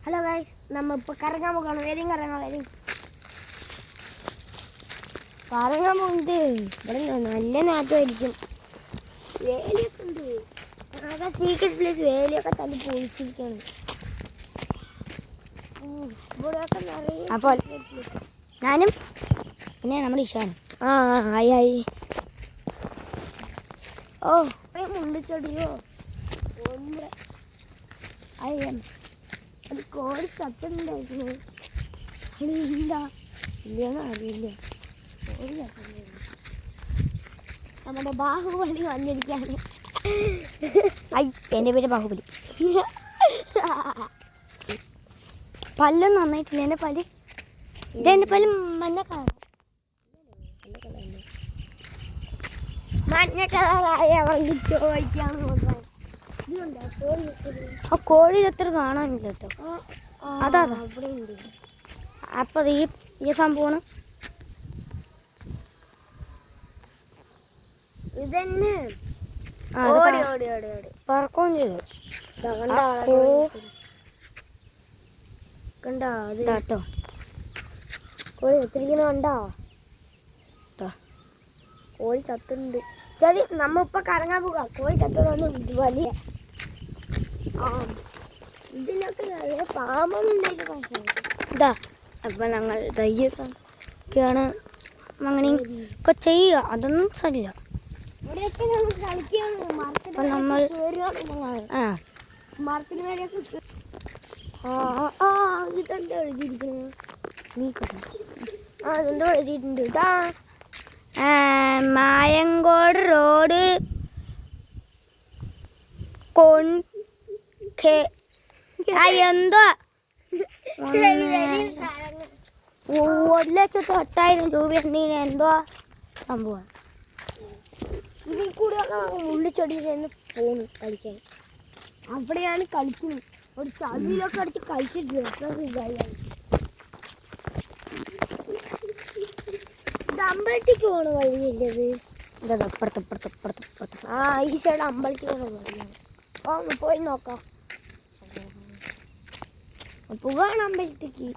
Hello guys, നമ്മ ഇപ്പോൾ കറങ്ങാൻ പോകണം. വരും കറങ്ങാൻ പോകുന്നത് ഇവിടെ നല്ല നാട്ടുമായിരിക്കും. വേലിയൊക്കെ ഉണ്ട്. ആകെ സീക്രട്ട് പ്ലേസ് വേലിയൊക്കെ തല്ലി പൊളിച്ചിരിക്കുകയാണ്. ഇവിടെയൊക്കെ നിറയെ. അപ്പോൾ ഞാനും പിന്നെ നമ്മുടെ ഇഷാനും. ആയി. ഓ മുണ്ടിച്ചെടിയോ ഒന്ന് അത് കോഴി ചത്തുണ്ടായിരുന്നു. എന്താ ഇല്ലയെന്ന് അറിയില്ല. കോഴി ചത്തുണ്ടായിരുന്നു. നമ്മുടെ ബാഹുബലി വന്നിരിക്കുകയാണ്. എൻ്റെ പേര് ബാഹുബലി. പല്ലും നന്നായിട്ടില്ല. എൻ്റെ പല്ല് ഇതെൻ്റെ പല്ല് മഞ്ഞ കളറായ അവർക്ക് ചോദിക്കാന്ന് പറഞ്ഞാൽ ആ കോഴി എത്ര കാണാനില്ല കേട്ടോ. അതാ അവിടെ ഉണ്ട്. അപ്പം ഈ സംഭവമാണ് ഇതന്നെ. പറക്കുകയും ചെയ്തു കണ്ടോ കേട്ടോ. കോഴി ചത്തിരിക്കുന്ന കണ്ടോ. കോഴി ചത്തുണ്ട്. ശരി, നമ്മ ഇപ്പൊ കറങ്ങാൻ പോകാം. കോഴി ചത്തതൊന്നും വലിയ ഇതിലൊക്കെ നല്ല പാമ്പൊന്നും ഉണ്ടായിട്ട് ഇതാ. അപ്പൊ ഞങ്ങൾ തയ്യൊക്കെയാണ് അങ്ങനെ ഇപ്പൊ ചെയ്യുക. അതൊന്നും ശരിയില്ല. ഇവിടെയൊക്കെ നമ്മൾ കളിക്കുകയാണ്. നമ്മൾ മരത്തിന് മേലെയൊക്കെ ഇതെന്താ എഴുതിയിരിക്കുന്നത്? അതെന്തോ എഴുതിയിട്ടുണ്ട് കേട്ടാ. മായങ്കോട് റോഡ് എന്തോ 1,08,000 രൂപ എന്തോ സംഭവം. ഇതിൽ കൂടെ ഉള്ളിച്ചെടിയിൽ പോകുന്നു കളിക്കാൻ. അവിടെയാണ് കളിക്കുന്നത്. ഒരു ചളിയിലൊക്കെ അടിച്ച് കളിച്ചിട്ട് അമ്പലത്തേക്ക് പോണ വഴിയല്ലത്. ഈ സൈഡ് അമ്പലത്തിൽ പോണ വഴിയാണ്. പോയി നോക്കാം. പോവാണ് അമ്പലത്തേക്ക്.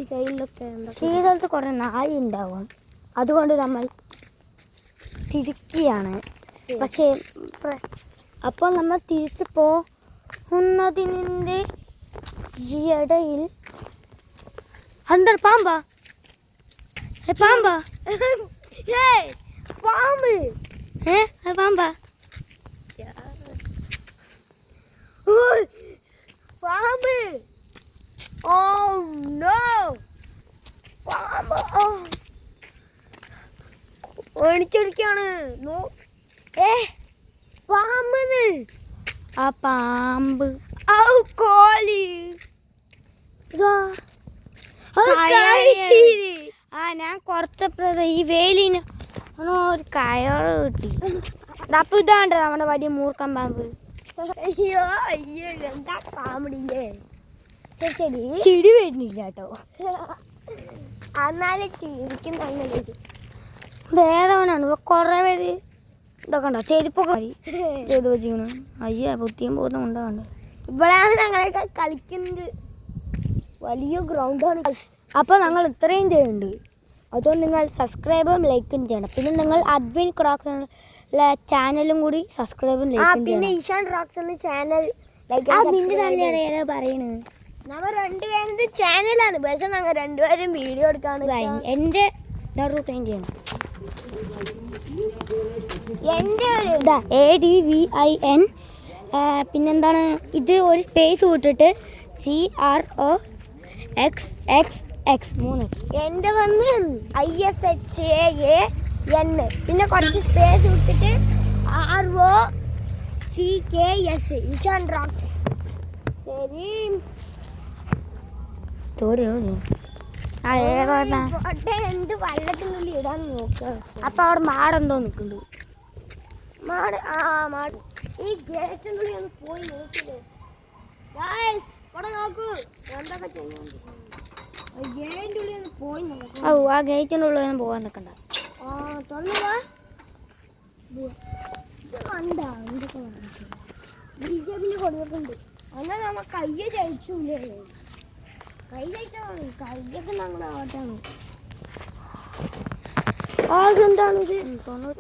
ഈ സൈഡിലൊക്കെ ഈ സ്ഥലത്ത് കുറെ നായ ഉണ്ടാവും. അതുകൊണ്ട് നമ്മൾ തിരിക്കുകയാണ്. പക്ഷേ അപ്പോൾ നമ്മൾ തിരിച്ചു പോകുന്നതിൻ്റെ ഇടയിൽ എന്താ പാമ്പാ? പാമ്പ് പാമ്പാ പാമ്പ്. ഓ നോ, പാമ്പ് ഒളിച്ചൊടിക്കാണ്. പാമ്പ്. ആ പാമ്പ് കോലി. ഞാൻ കുറച്ചപ്പോ ഈ വേലിന് ഒരു കയറ് കിട്ടി. അപ്പൊ ഇതാണ്ട് നമ്മുടെ വലിയ മൂർക്കം പാമ്പ്. അയ്യോ എന്താ പാമ്പിടില്ലേ. ശരി ചിരി വരുന്നില്ല കേട്ടോ. എന്നാലും ചിരിക്കും തന്നെ. വേദവനാണ്. കുറെ പേര് ഇതൊക്കെ ഉണ്ടോ ചെരുപ്പൊക്കെ ചെയ്ത് വെച്ചിരിക്കുന്നു. അയ്യോ ബുദ്ധിയും പോകുന്ന ഉണ്ടാകണ്ട. ഇവിടെയാണ് ഞങ്ങളൊക്കെ കളിക്കുന്നത്. വലിയ ഗ്രൗണ്ടാണ്. അപ്പോൾ ഞങ്ങൾ ഇത്രയും ചെയ്യുന്നുണ്ട്. അതുകൊണ്ട് നിങ്ങൾ സബ്സ്ക്രൈബും ലൈക്കും ചെയ്യണം. പിന്നെ നിങ്ങൾ അഡ്വിൻ ക്രോക്സ് ചാനലും കൂടി സബ്സ്ക്രൈബും ലൈക്കും ചെയ്യണം. പിന്നെ ഇഷാൻ റോക്സ് എന്ന ചാനൽ നിന്റെ തന്നെയാണ് പറയണത്. നമ്മൾ രണ്ടുപേരും ചാനലാണ്. പക്ഷെ ഞങ്ങൾ രണ്ടുപേരും വീഡിയോ എടുക്കാണ്. എൻ്റെ ചെയ്യണം. എൻ്റെ ADVIN. പിന്നെന്താണ് ഇത് ഒരു സ്പേസ് വിട്ടിട്ട് CROXXX 3. എൻ്റെ വന്ന് ISHAAN. പിന്നെ കുറച്ച് സ്പേസ് വിട്ടിട്ട് ROCKS ഇഷാൻ റോക്സ്. ശരി എന്ത് വള്ളത്തിനുള്ളിൽ ഇടാൻ നോക്കുക. അപ്പൊ അവിടെ മാടെന്തോ നിൽക്കുന്നുണ്ട്. മാട് മാട് ഈ ഗേറ്റിനുള്ളിൽ ഒന്ന് പോയി നോക്കില്ലേ. ഇവിടെ നോക്കൂ എന്തൊക്കെ ചെയ്യുന്നുണ്ട്. ഗേറ്റിൻ്റെ ഉള്ളിൽ ഒന്ന് പോയി നോക്കാം. ആ ഗേറ്റിൻ്റെ ഉള്ളിൽ ഒന്നും പോകാൻ നിൽക്കണ്ട. തുറന്നുവാ. കണ്ടാ എന്തൊക്കെ BJP കൊടുത്തിട്ടുണ്ട്. എന്നാൽ നമ്മ കയ്യെ ജയിച്ചൂലേ? കൈ ജയിച്ചാണ്, കയ്യൊക്കെ ഞങ്ങളുടെ ആട്ടാണ്. അതെന്താണിത്? ഇതൊക്കെ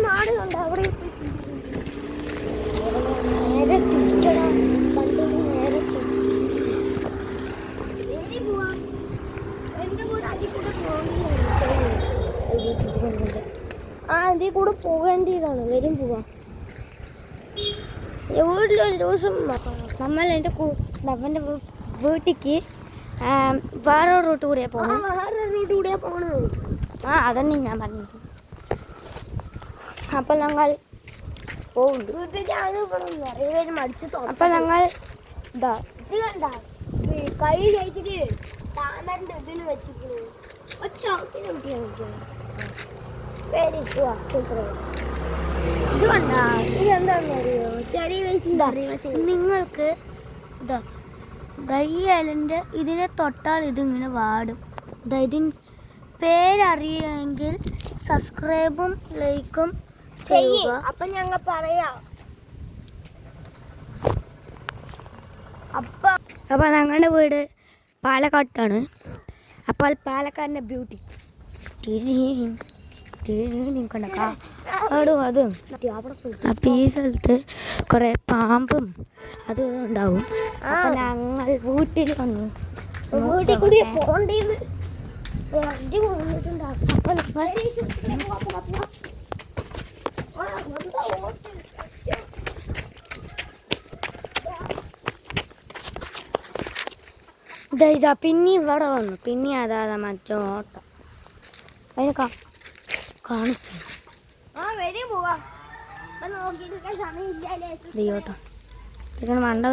മാട് കണ്ട അവിടെ നേരെ തിരിച്ചടാ. കണ്ടു നേരെ പോവാം. എന്റെ കൂടെ അതിൽ കൂടെ പോകേണ്ടതാണ്. അതിൽ കൂടെ പോകേണ്ടതാണ്. വരും പോവാം. വീട്ടിലൊരു ദിവസം നമ്മൾ എൻ്റെ അവൻ്റെ വീട്ടിലേക്ക് വേറെ റൂട്ട് കൂടിയാണ് പോകണം. വേറെ റൂട്ട് കൂടിയാണ് പോകണത്. അതന്നെ ഞാൻ പറഞ്ഞത്. അപ്പം ഞങ്ങൾ പോകുന്നുണ്ട്. അപ്പം ഞങ്ങൾ ഇതാ ഇത് കണ്ട കൈ കഴിച്ചിട്ട് താമരൻ്റെ ഇതിന് വെച്ചിട്ട് ഇത് കണ്ട ഇതെന്താണെന്ന് അറിയോ? ചെറിയ വയസ്സിൽ നിങ്ങൾക്ക് ഇതാ ഗയ്യലിൻ്റെ ഇതിനെ തൊട്ടാൽ ഇതിങ്ങനെ വാടും. ഇതിന് പേരറിയെങ്കിൽ സബ്സ്ക്രൈബും ലൈക്കും ചെയ്യുക. അപ്പം ഞങ്ങൾ പറയാം. അപ്പം ഞങ്ങളുടെ വീട് പാലക്കാട്ടാണ്. അപ്പോൾ പാലക്കാടിൻ്റെ ബ്യൂട്ടി അതും അപ്പം ഈ സ്ഥലത്ത് കുറേ പാമ്പും അതും ഉണ്ടാവും. അപ്പം ഞങ്ങൾ വീട്ടിൽ വന്നു. വീട്ടിൽ കൂടി പോകേണ്ടത് വണ്ടി കൊണ്ടിട്ടുണ്ടാകും. അപ്പം ഇതാ പിന്നെ ഇവിടെ വന്നു. പിന്നെ അതാ മറ്റോ ഓട്ടം അതിനെ കാണിച്ചു. ദൈവട്ടോ ഇങ്ങനെ മണ്ട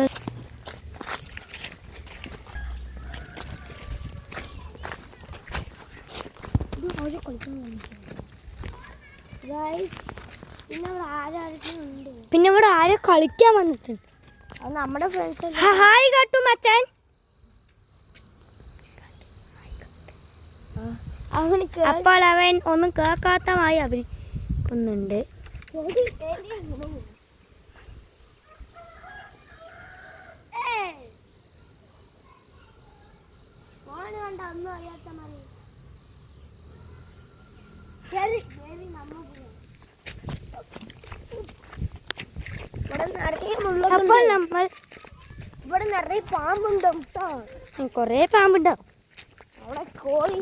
പിന്നെ ഇവിടെ ആരോ കളിക്കാൻ വന്നിട്ടുണ്ട്. അത് നമ്മുടെ ഫ്രണ്ട്സ്. ഹായ് കാട്ടു മച്ചാൻ. അപ്പോൾ അവൻ ഒന്നും കേൾക്കാത്തമായി അഭിനയിക്കുന്നുണ്ട്. അപ്പോൾ നമ്മൾ ഇവിടെ നിറയെ പാമ്പുണ്ടാവും കേട്ടോ. കുറേ പാമ്പുണ്ടാവും. അവിടെ കോഴി